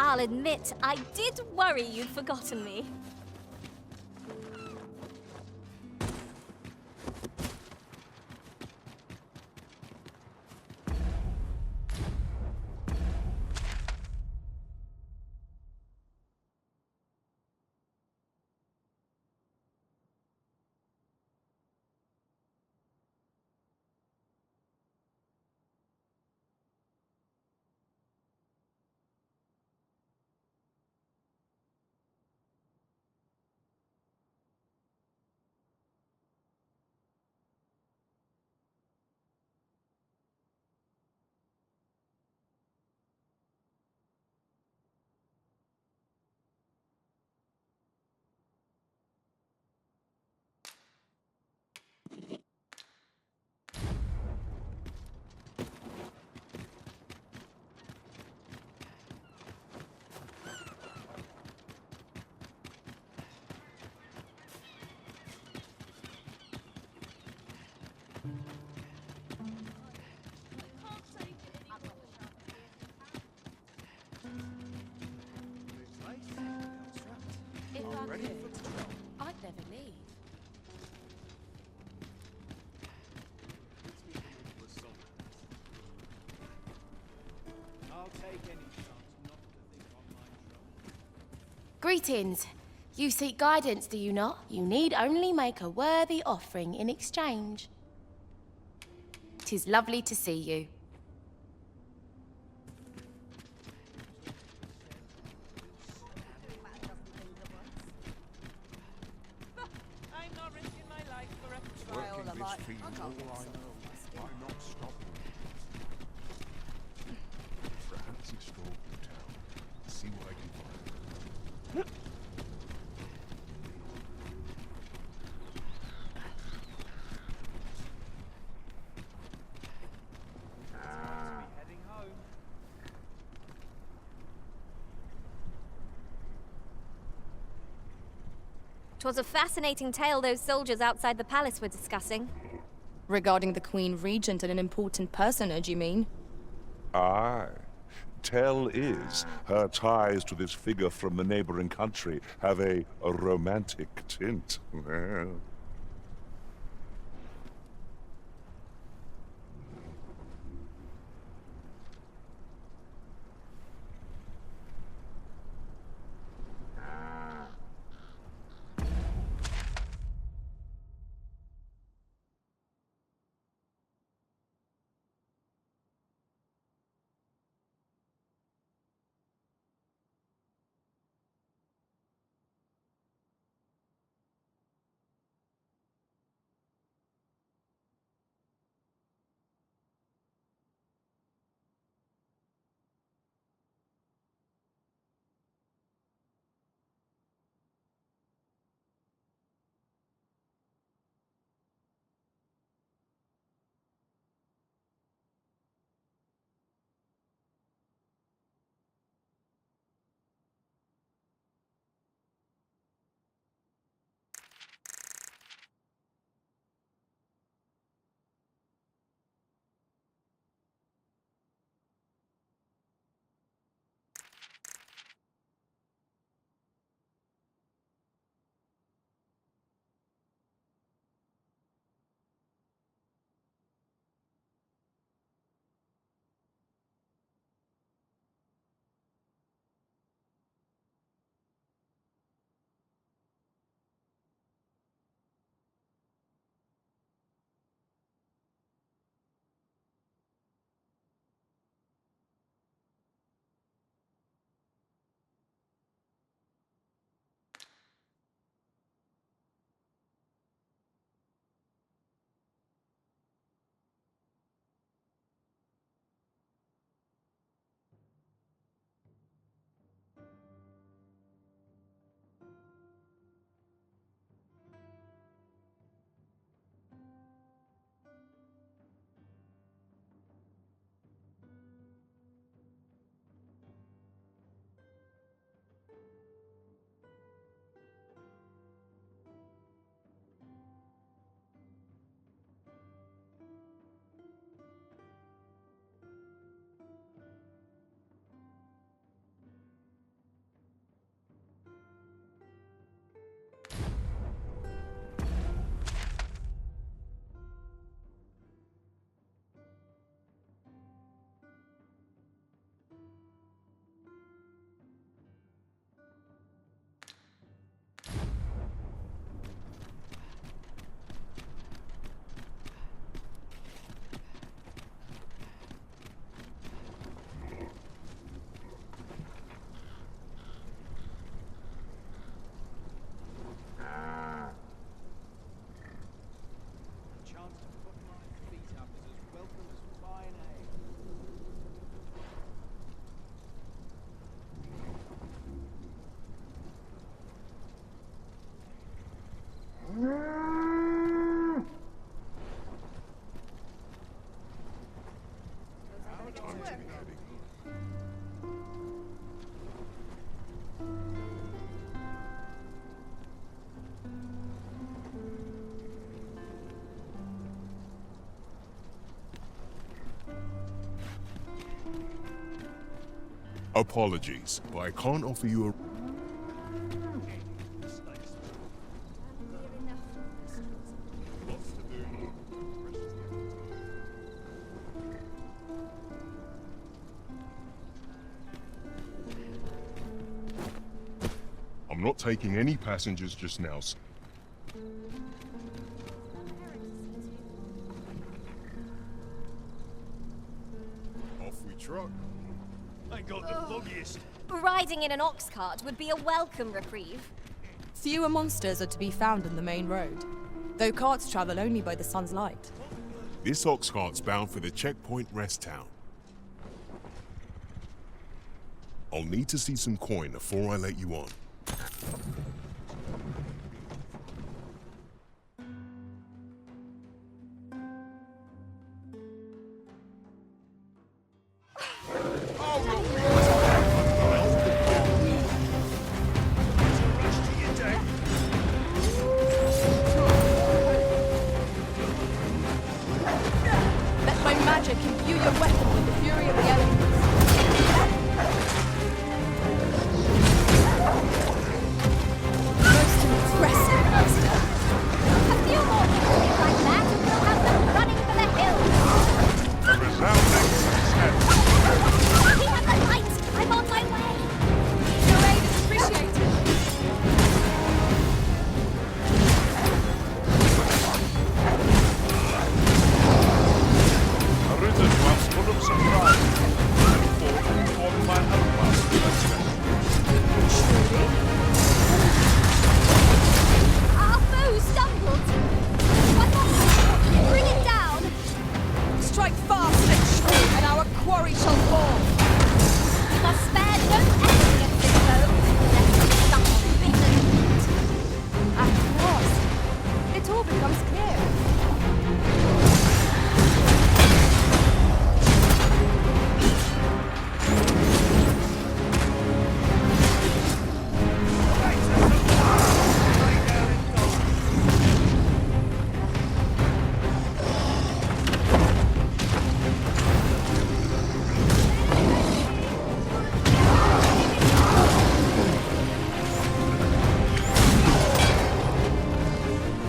I'll admit, I did worry you'd forgotten me. I'd never leave. I'll take any chance not to think on my trouble. Greetings. You seek guidance, do you not? You need only make a worthy offering in exchange. 'Tis lovely to see you. I'm not risking my life for a trial Working of this art. field, all I know, I'm not stopping. For a fancy stroll through town, see what I can find. Heading home. 'Twas a fascinating tale those soldiers outside the palace were discussing. Regarding the Queen Regent and an important personage, you mean? Aye. Tell is, her ties to this figure from the neighboring country have a romantic tint. Apologies, but I can't offer you a... I'm not taking any passengers just now, sir. Off we truck. I got the foggiest. Riding in an ox cart would be a welcome reprieve. Fewer monsters are to be found in the main road, though carts travel only by the sun's light. This ox cart's bound for the checkpoint rest town. I'll need to see some coin before I let you on. Let my magic imbue your weapon with the fury of the elements. Most impressive, master. A few more victories like that and we'll have them running for the hills. A resounding success. We have the light! I'm on my way! Your aid is appreciated. A written was full of surprise. And fought on my outcast. Our foe stumbled! One more! Bring it down! Strike fast and true, and our quarry shall fall. We must spare no energy against this foe, lest we stumble bitten. At last, it all becomes clear.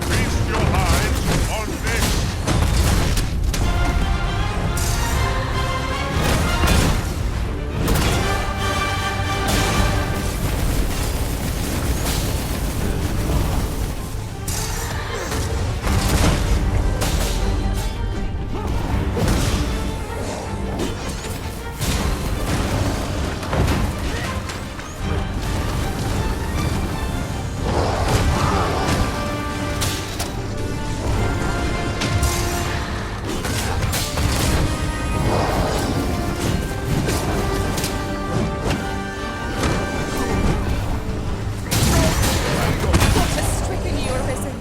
Feast your hides on this. What has stricken you, Arisen?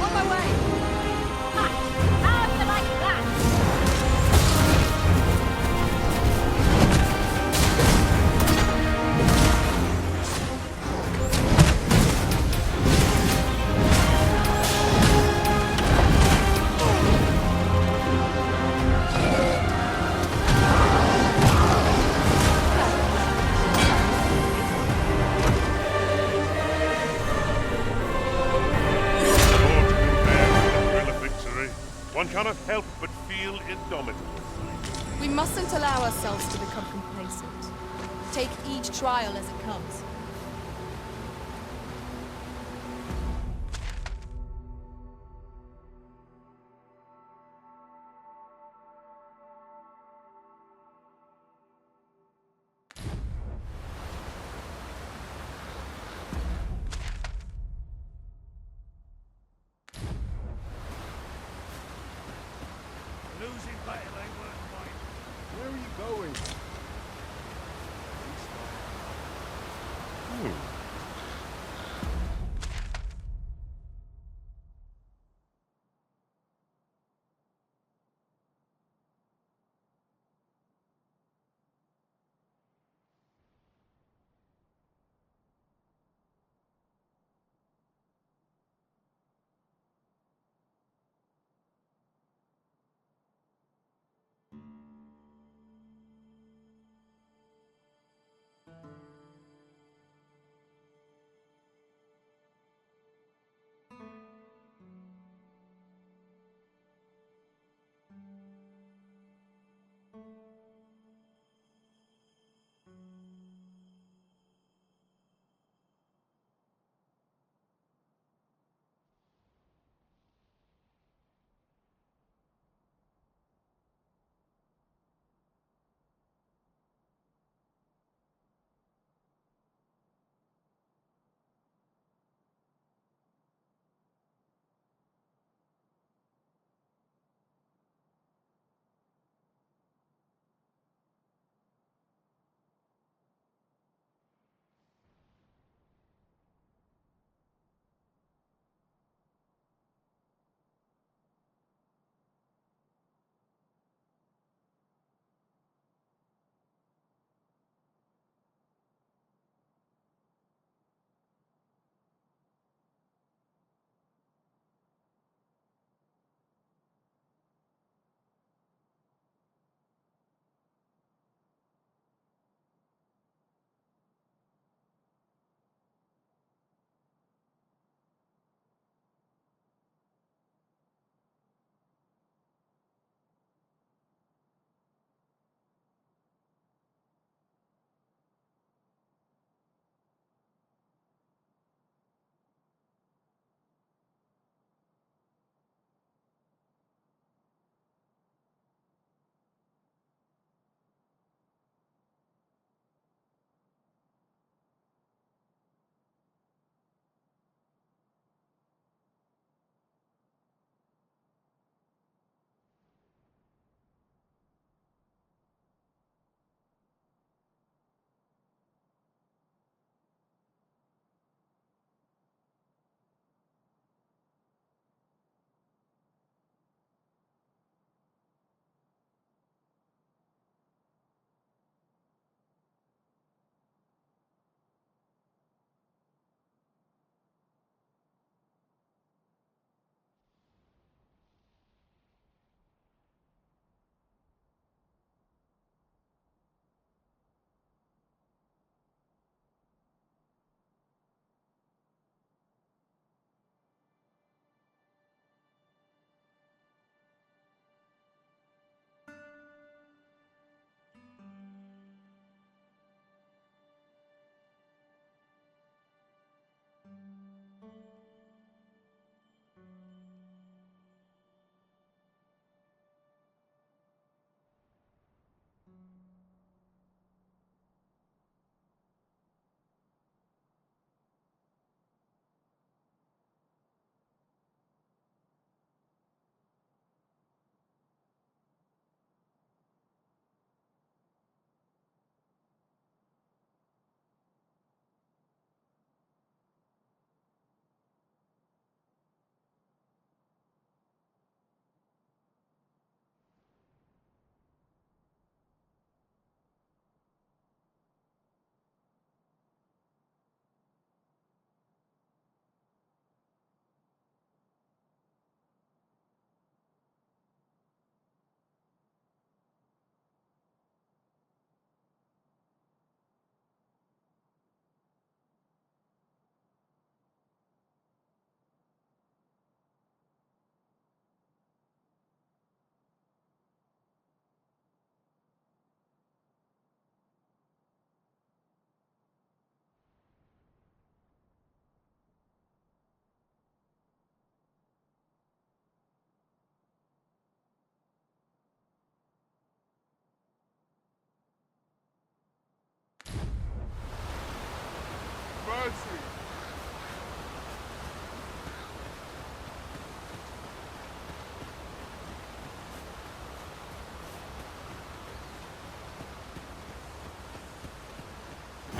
On my way. How do you like that? Lord, compare with the thrill of victory. One cannot help but feel indomitable. We mustn't allow ourselves to become complacent. Take each trial as it comes. Losing battle ain't worth fighting. Where are you going?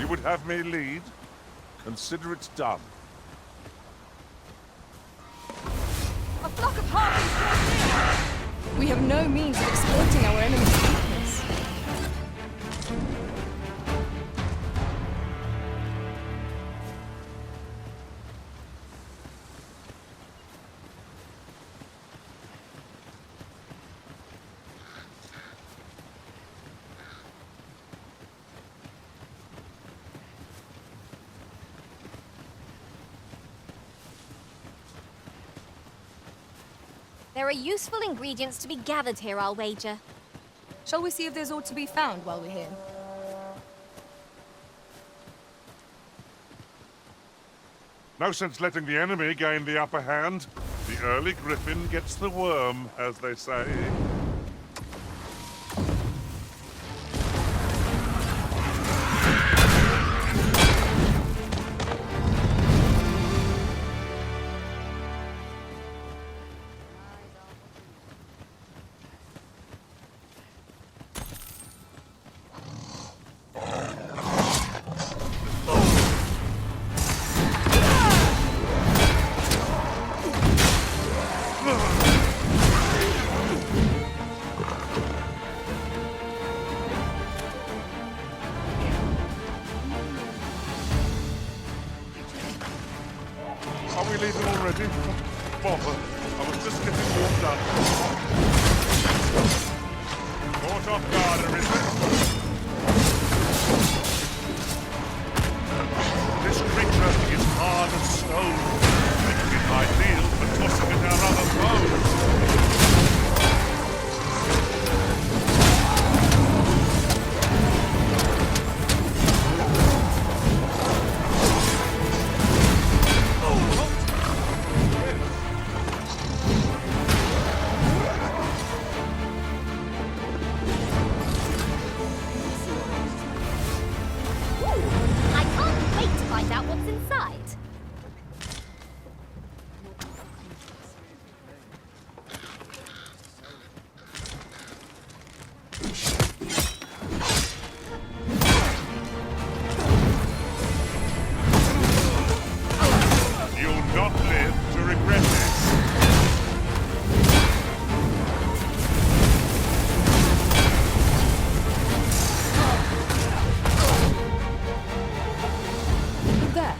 You would have me lead? Consider it done. A flock of harpies draws near! We have no means of exploiting our enemy's weakness. There are useful ingredients to be gathered here, I'll wager. Shall we see if there's aught to be found while we're here? No sense letting the enemy gain the upper hand. The early griffin gets the worm, as they say. Are we leaving already? Bother. I was just getting warmed up. Caught off guard, Arisen. This creature is hard as stone, making it ideal for tossing at our other foes. I can't wait to find out what's inside. You'll not live to regret this. There.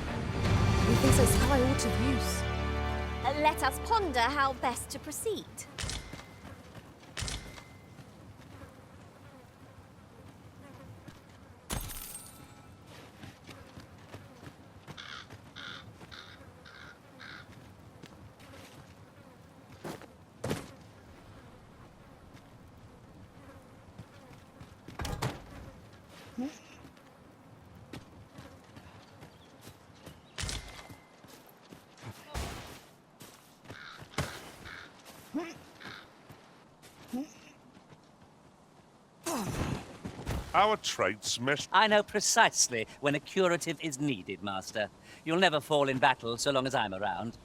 Methinks I spy aught of use. Let us ponder how best to proceed. Our traits mesh. I know precisely when a curative is needed, Master. You'll never fall in battle so long as I'm around.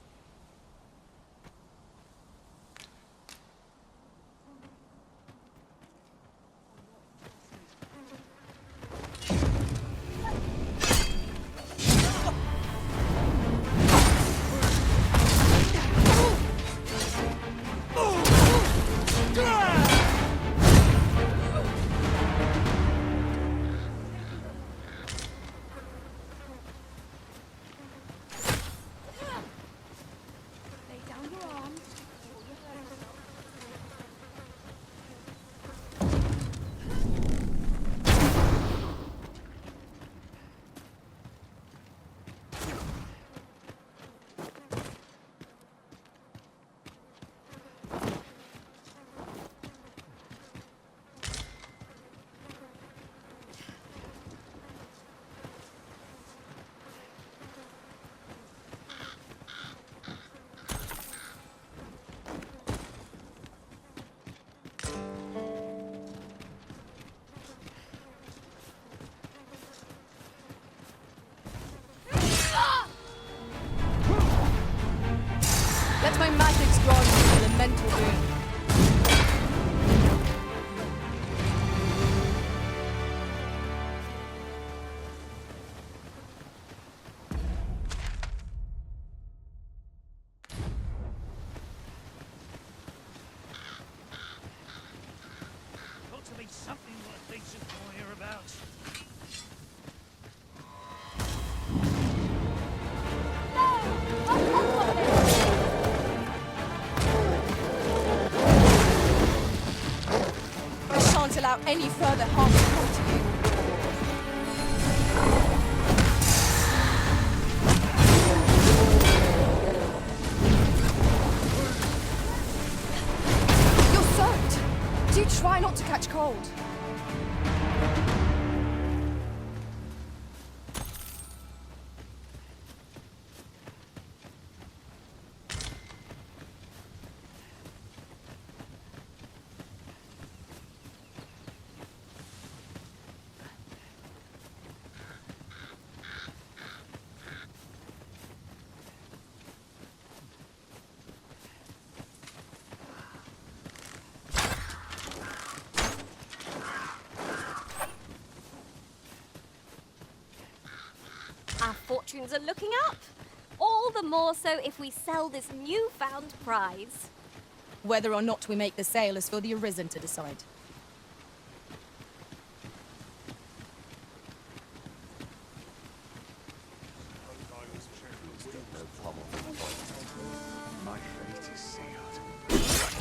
Let my magics grant you elemental boon. want any further harm to come to you. You're soaked. Do try not to catch cold. Our fortunes are looking up. All the more so if we sell this newfound prize. Whether or not we make the sale is for the Arisen to decide.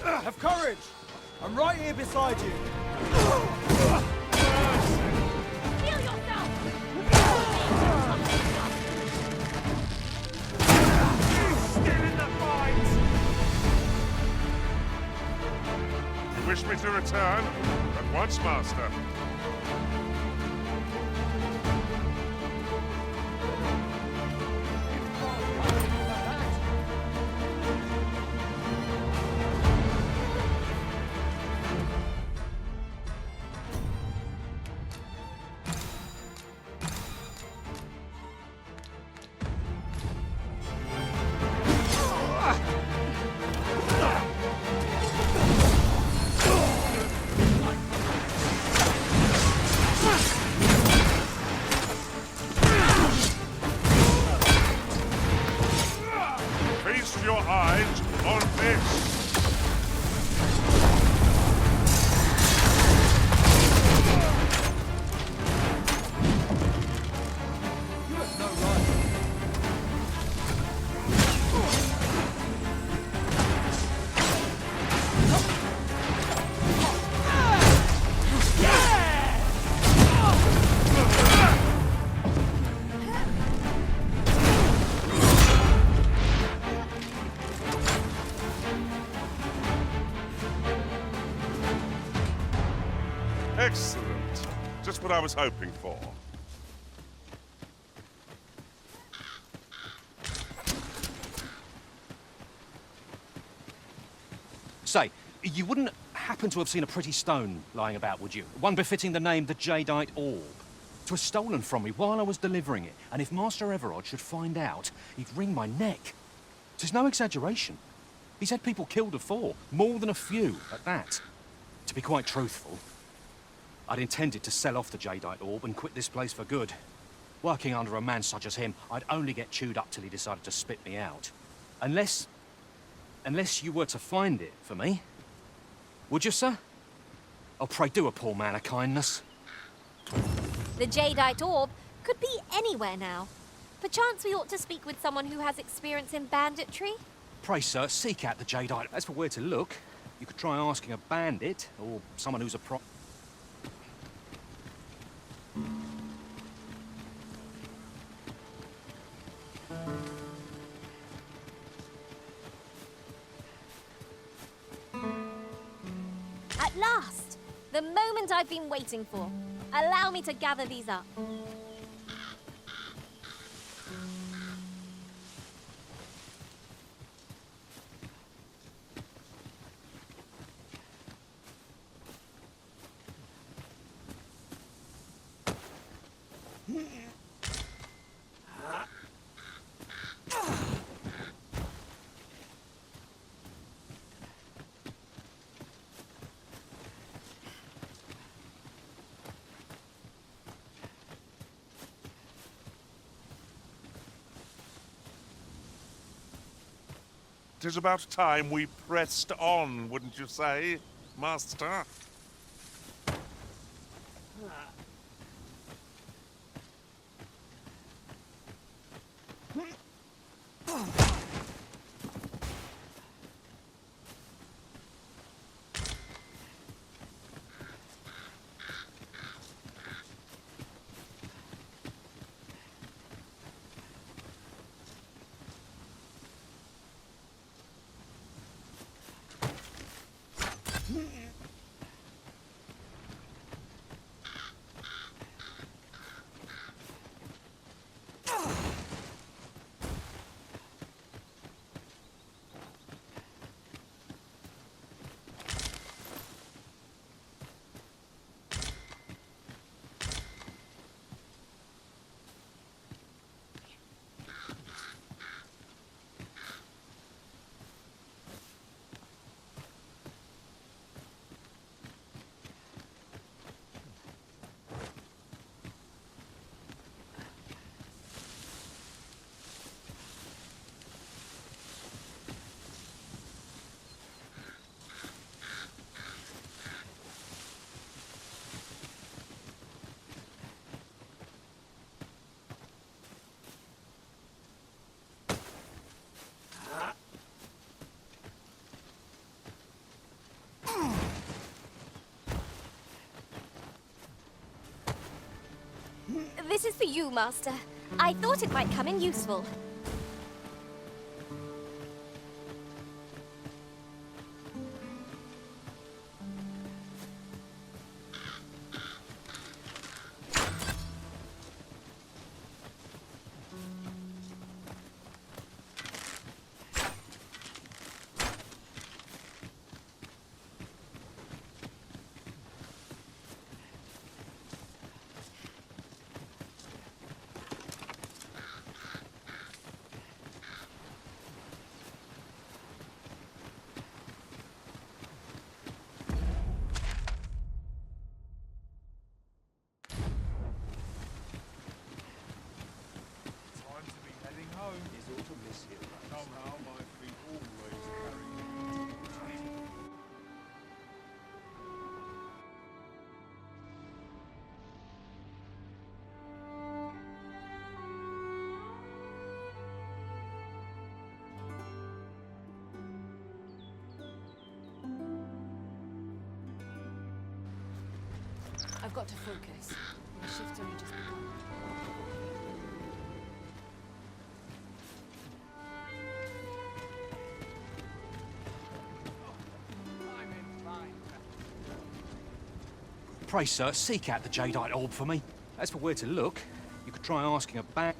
Have courage! I'm right here beside you. Heal yourself! Still in the fight! You wish me to return? At once, Master. Feast your eyes on this! You have no right. Excellent. Just what I was hoping for. Say, you wouldn't happen to have seen a pretty stone lying about, would you? One befitting the name the Jadeite Orb. It was stolen from me while I was delivering it, and if Master Everard should find out, he'd wring my neck. There's no exaggeration. He's had people killed before, more than a few at that. To be quite truthful, I'd intended to sell off the Jadeite Orb and quit this place for good. Working under a man such as him, I'd only get chewed up till he decided to spit me out. Unless you were to find it for me. Would you, sir? Oh, pray do a poor man a kindness. The Jadeite Orb could be anywhere now. Perchance we ought to speak with someone who has experience in banditry? Pray, sir, seek out the Jadeite. As for where to look, you could try asking a bandit, or someone who's a pro... At last! The moment I've been waiting for. Allow me to gather these up. It is about time we pressed on, wouldn't you say, Master? This is for you, Master. I thought it might come in useful. Time to be heading home. Is autumn this year? Somehow my feet always carry me. I've got to focus. My shift's only just begun. Pray, sir, seek out the jadeite orb for me. As for where to look, you could try asking a back.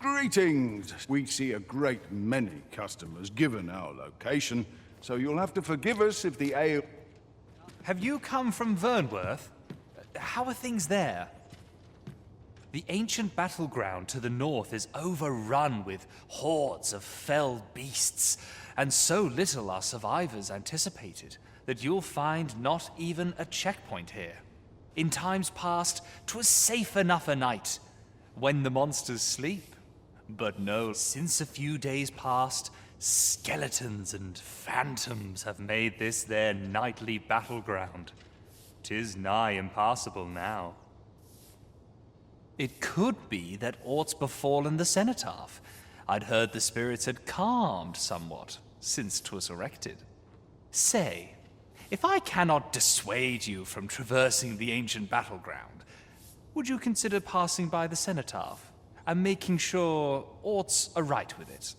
Greetings! We see a great many customers given our location, so you'll have to forgive us if the ale... Have you come from Vernworth? How are things there? The ancient battleground to the north is overrun with hordes of fell beasts, and so little are survivors anticipated that you'll find not even a checkpoint here. In times past, 'twas safe enough a night, when the monsters sleep. But no, since a few days past, skeletons and phantoms have made this their nightly battleground. 'Tis nigh impassable now. It could be that aught's befallen the cenotaph. I'd heard the spirits had calmed somewhat since 'twas erected. Say, if I cannot dissuade you from traversing the ancient battleground, would you consider passing by the cenotaph and making sure aught's aright with it?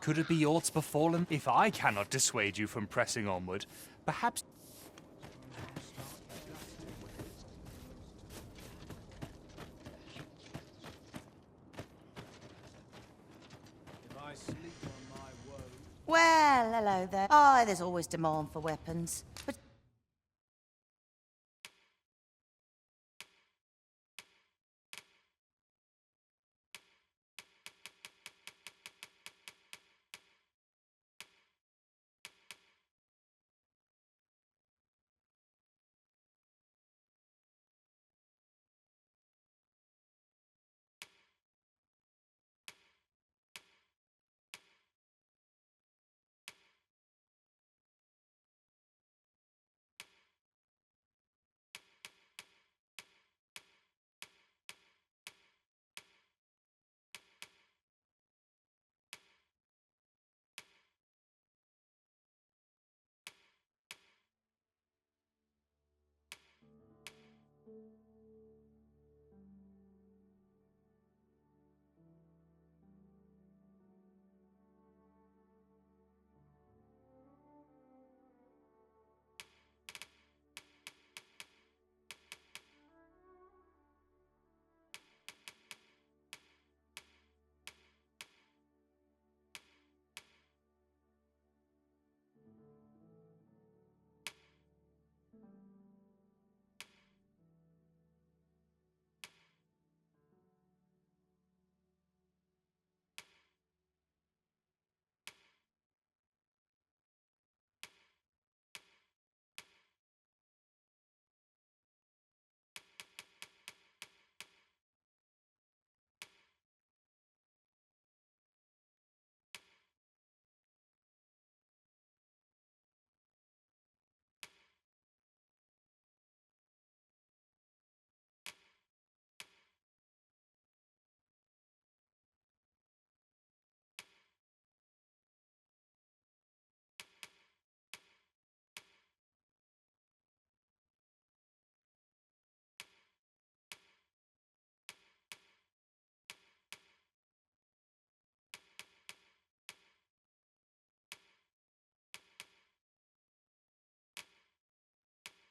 Could it be aught's befallen? If I cannot dissuade you from pressing onward, perhaps... If I sleep on my woe. Well, hello there. Oh, there's always demand for weapons. But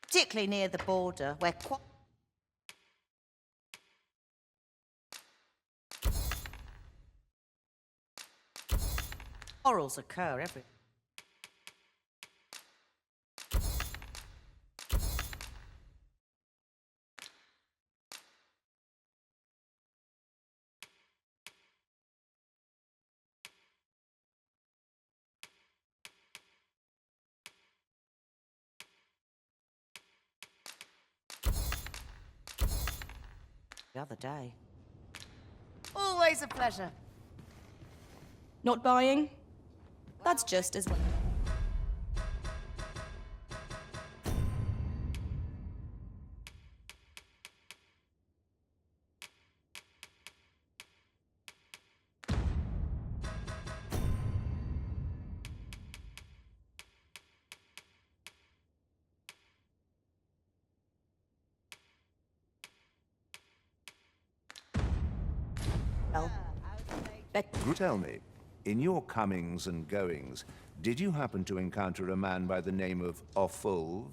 particularly near the border, where quarrels occur every. The other day. Always a pleasure. Not buying? That's just as well. Tell me, in your comings and goings, did you happen to encounter a man by the name of Offulv?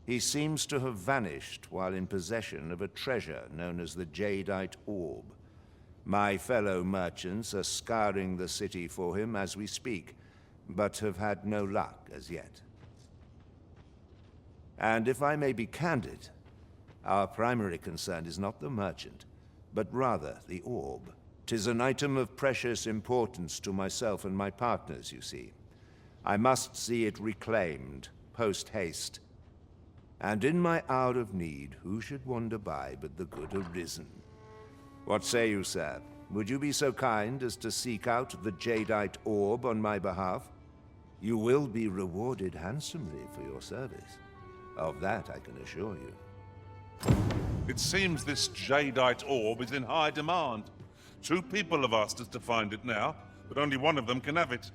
He seems to have vanished while in possession of a treasure known as the Jadeite Orb. My fellow merchants are scouring the city for him as we speak, but have had no luck as yet. And if I may be candid, our primary concern is not the merchant, but rather the orb. 'Tis an item of precious importance to myself and my partners, you see. I must see it reclaimed, post-haste. And in my hour of need, who should wander by but the good Arisen? What say you, sir? Would you be so kind as to seek out the Jadeite Orb on my behalf? You will be rewarded handsomely for your service. Of that I can assure you. It seems this Jadeite Orb is in high demand. 2 people have asked us to find it now, but only one of them can have it.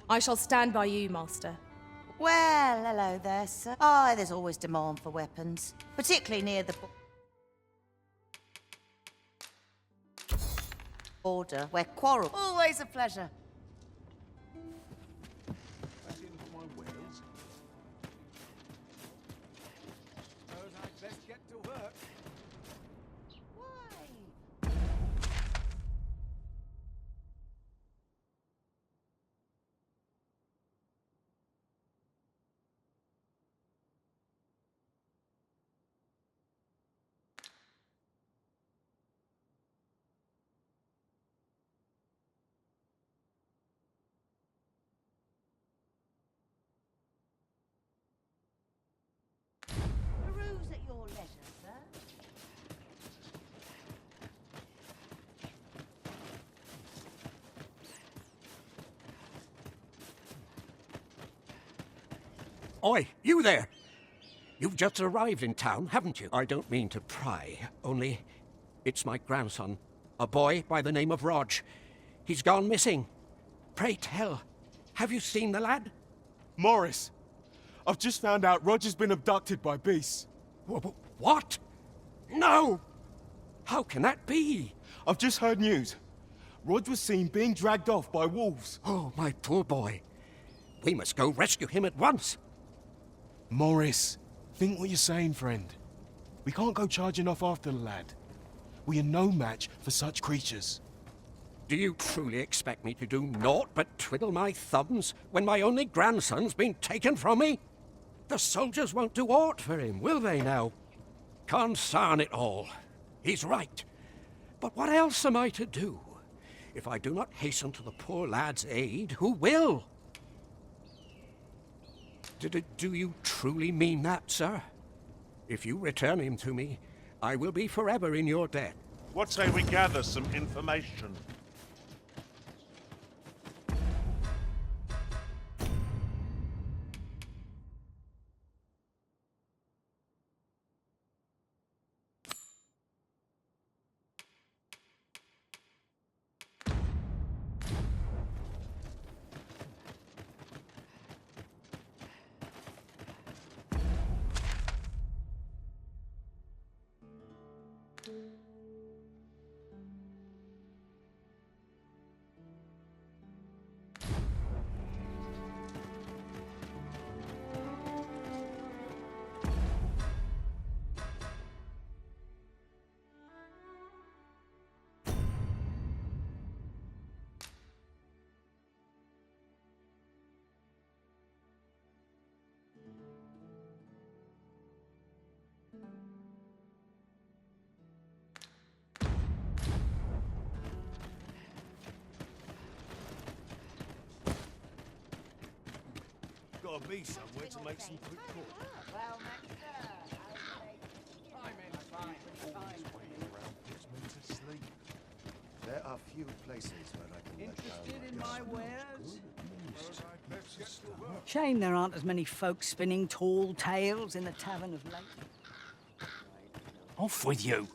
I shall stand by you, Master. Well, hello there, sir. Oh, there's always demand for weapons, particularly near the border, where quarrel. Always a pleasure. Back in for my wares. Suppose I'd best get to work. Peruse at your leisure, sir. Oi, you there! You've just arrived in town, haven't you? I don't mean to pry, only it's my grandson, a boy by the name of Rog. He's gone missing. Pray tell, have you seen the lad? Morris, I've just found out Roger's been abducted by beasts. What? No! How can that be? I've just heard news. Rog was seen being dragged off by wolves. Oh, my poor boy. We must go rescue him at once. Morris, think what you're saying, friend. We can't go charging off after the lad. We are no match for such creatures. Do you truly expect me to do naught but twiddle my thumbs when my only grandson's been taken from me? The soldiers won't do aught for him, will they now? Consarn it all. He's right. But what else am I to do? If I do not hasten to the poor lad's aid, who will? Do you truly mean that, sir? If you return him to me, I will be forever in your debt. What say we gather some information? gotta be somewhere to make some quick calls. Well, There are few places where I can Interested in my wares? Let's get to work. Shame there aren't as many folk spinning tall tales in the Tavern of Late. Off with you.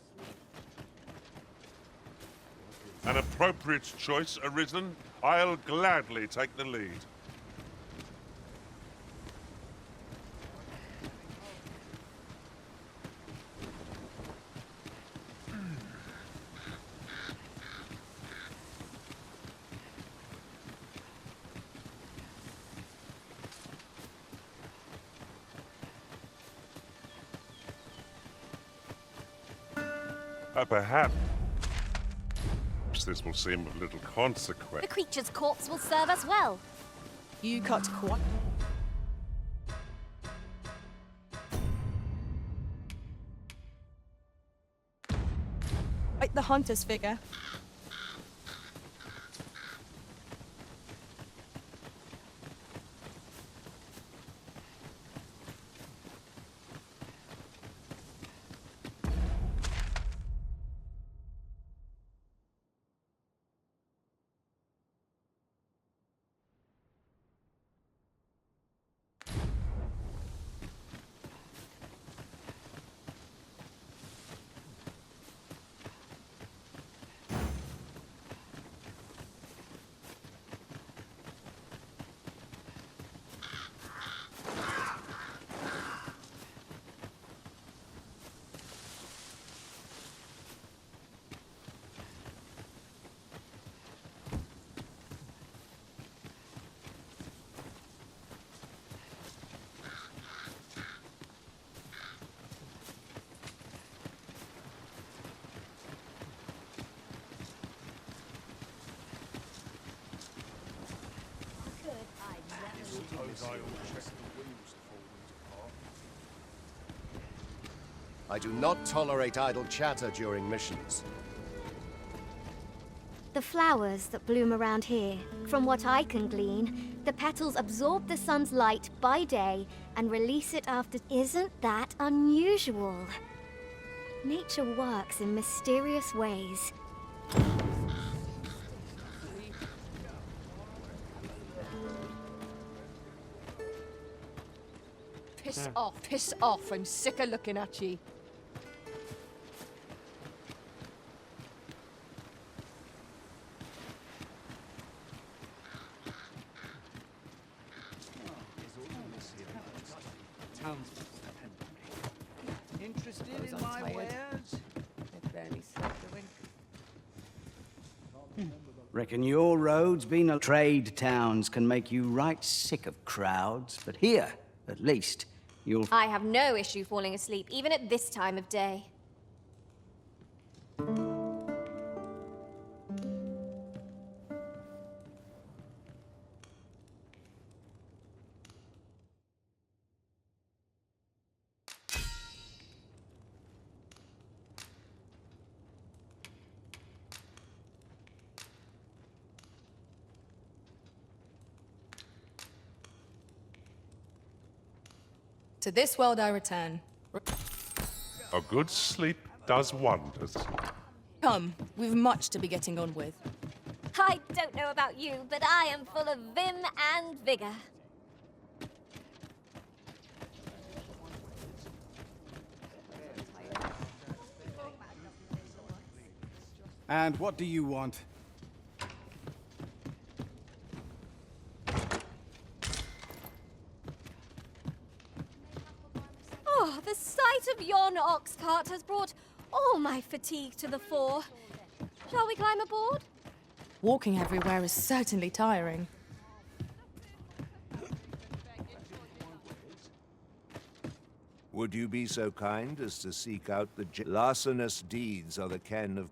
An appropriate choice arisen. I'll gladly take the lead. Perhaps this will seem a little consequent. The creature's corpse will serve us well. You cut quite. Like the hunter's figure. I do not tolerate idle chatter during missions. The flowers that bloom around here, from what I can glean, the petals absorb the sun's light by day and release it after. Isn't that unusual? Nature works in mysterious ways. Piss off, I'm sick of looking at ye. Interested in my wares? Reckon your road's been a trade towns can make you right sick of crowds, but here, at least, you'll. I have no issue falling asleep, even at this time of day. To this world I return. A good sleep does wonders. Come, we've much to be getting on with. I don't know about you, but I am full of vim and vigor. And what do you want? Oh, the sight of yon ox cart has brought all my fatigue to the fore. Shall we climb aboard? Walking everywhere is certainly tiring. Would you be so kind as to seek out the larcenous deeds are the ken of...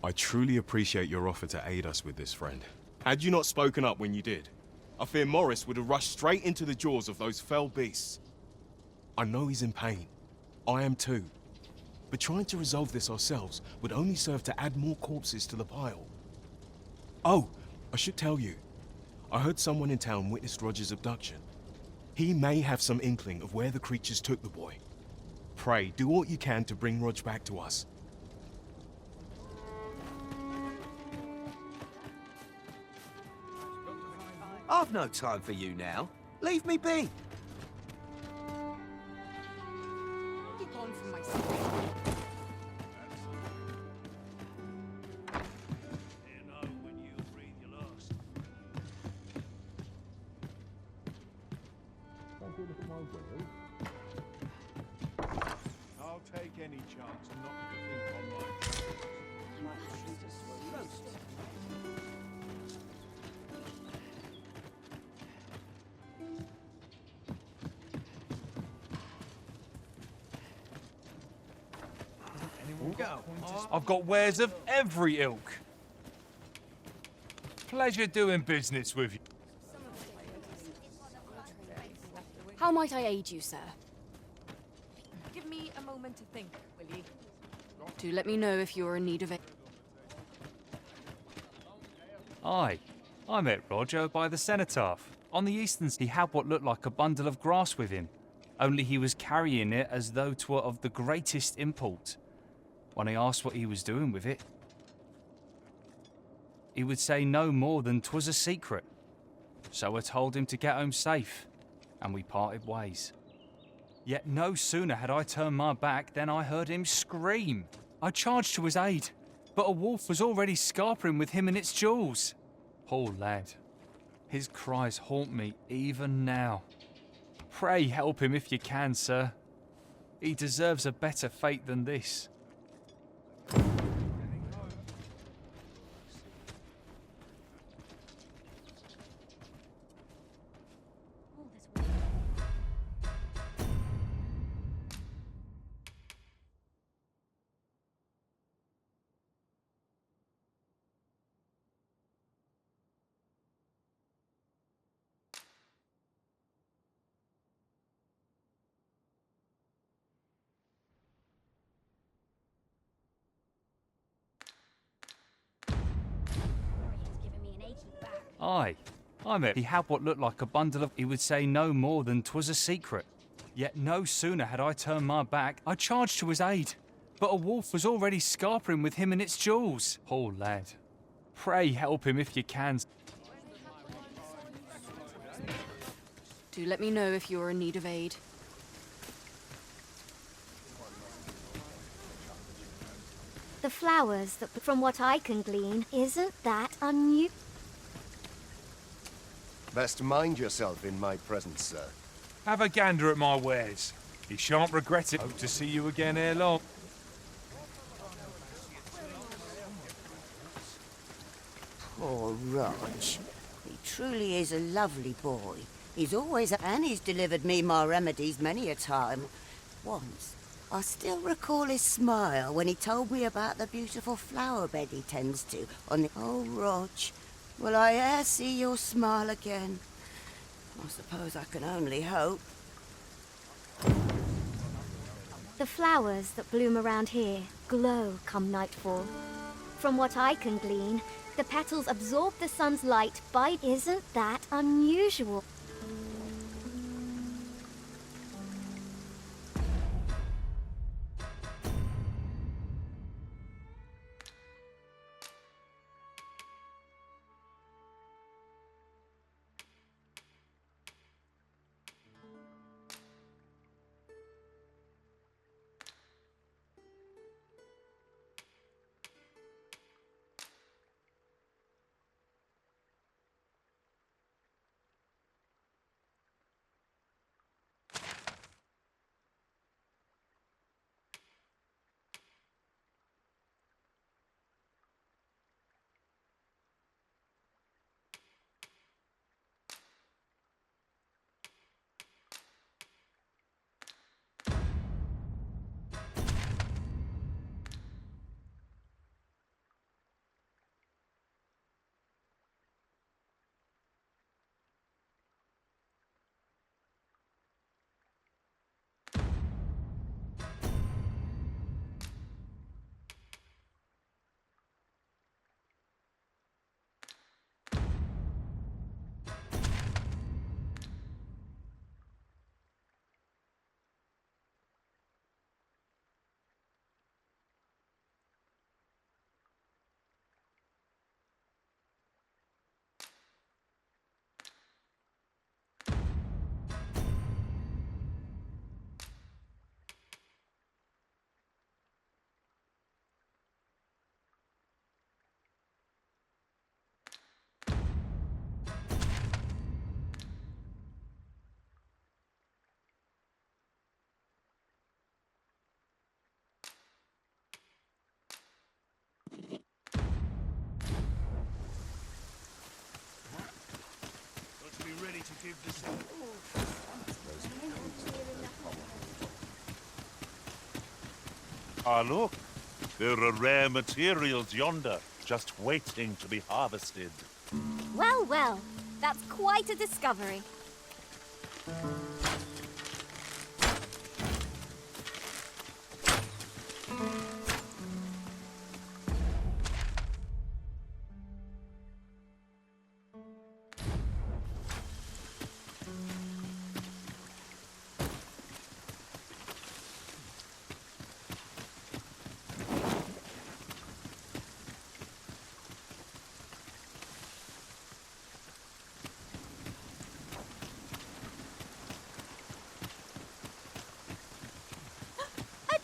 I truly appreciate your offer to aid us with this, friend. Had you not spoken up when you did, I fear Morris would have rushed straight into the jaws of those fell beasts. I know he's in pain. I am too. But trying to resolve this ourselves would only serve to add more corpses to the pile. Oh, I should tell you. I heard someone in town witnessed Roger's abduction. He may have some inkling of where the creatures took the boy. Pray, do what you can to bring Rog back to us. I've no time for you now. Leave me be. Keep on from my side. I'll take any chance not to think on my I've got wares of every ilk. Pleasure doing business with you. How might I aid you, sir? Give me a moment to think, will you? Do let me know if you're in need of it. Aye, I met Roger by the cenotaph. On the eastern he had what looked like a bundle of grass with him, only he was carrying it as though 'twere of the greatest import. When I asked what he was doing with it, he would say no more than 'twas a secret. So I told him to get home safe, and we parted ways. Yet no sooner had I turned my back than I heard him scream. I charged to his aid, but a wolf was already scarpering with him and its jewels. Poor lad. His cries haunt me even now. Pray help him if you can, sir. He deserves a better fate than this. Aye, I met. He had what looked like a bundle of. He would say no more than 'twas a secret. Yet no sooner had I turned my back, I charged to his aid, but a wolf was already scarpering with him and its jewels. Poor lad. Pray help him if you can. Do let me know if you're in need of aid. The flowers that, from what I can glean, isn't that unusual? Best mind yourself in my presence, sir. Have a gander at my wares. You shan't regret it. Hope to see you again ere long. Poor Rog. He truly is a lovely boy. He's always... And he's delivered me my remedies many a time. Once, I still recall his smile when he told me about the beautiful flower bed he tends to on the... Oh, Rog, will I e'er see your smile again? I suppose I can only hope. The flowers that bloom around here glow come nightfall. From what I can glean, the petals absorb the sun's light by... Isn't that unusual? to give the Ah, look. There are rare materials yonder, just waiting to be harvested. Well, well, that's quite a discovery.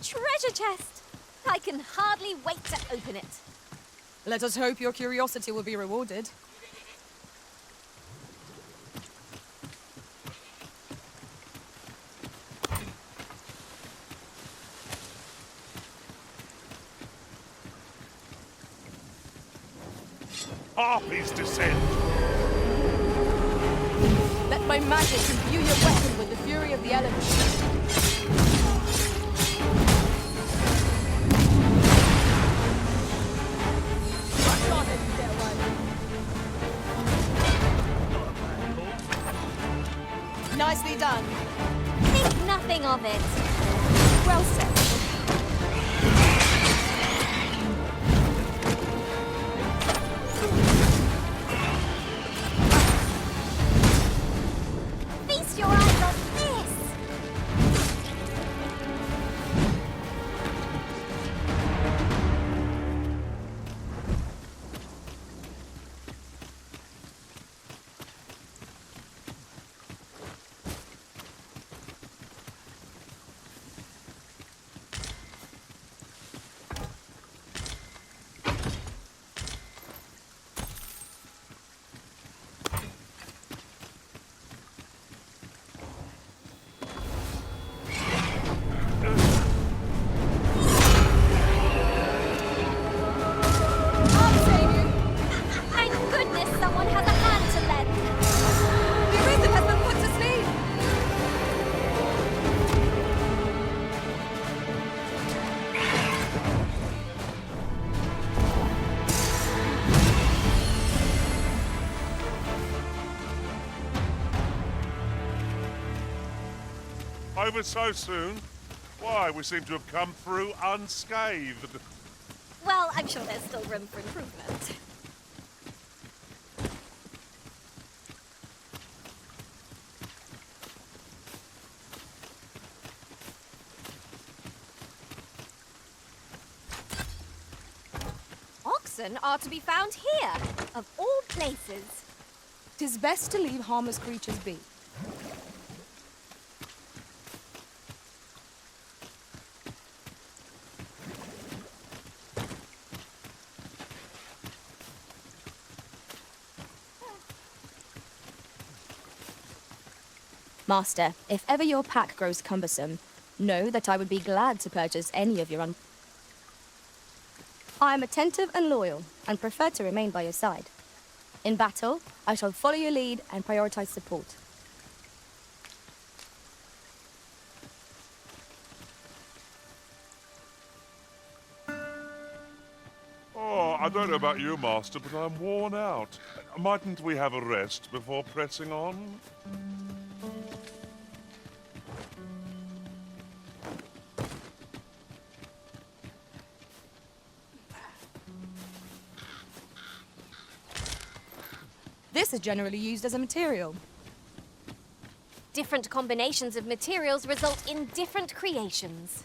Treasure chest! I can hardly wait to open it. Let us hope your curiosity will be rewarded. Harpies descend! Let my magic imbue your weapon with the fury of the elements. Nicely done. Think nothing of it. Well said. Feast your eyes on this! Over so soon? Why, we seem to have come through unscathed. Well, I'm sure there's still room for improvement. Oxen are to be found here, of all places. 'Tis best to leave harmless creatures be. Master, if ever your pack grows cumbersome, know that I would be glad to purchase any of your I am attentive and loyal, and prefer to remain by your side. In battle, I shall follow your lead and prioritize support. Oh, I don't know about you, Master, but I'm worn out. Mightn't we have a rest before pressing on? This is generally used as a material. Different combinations of materials result in different creations.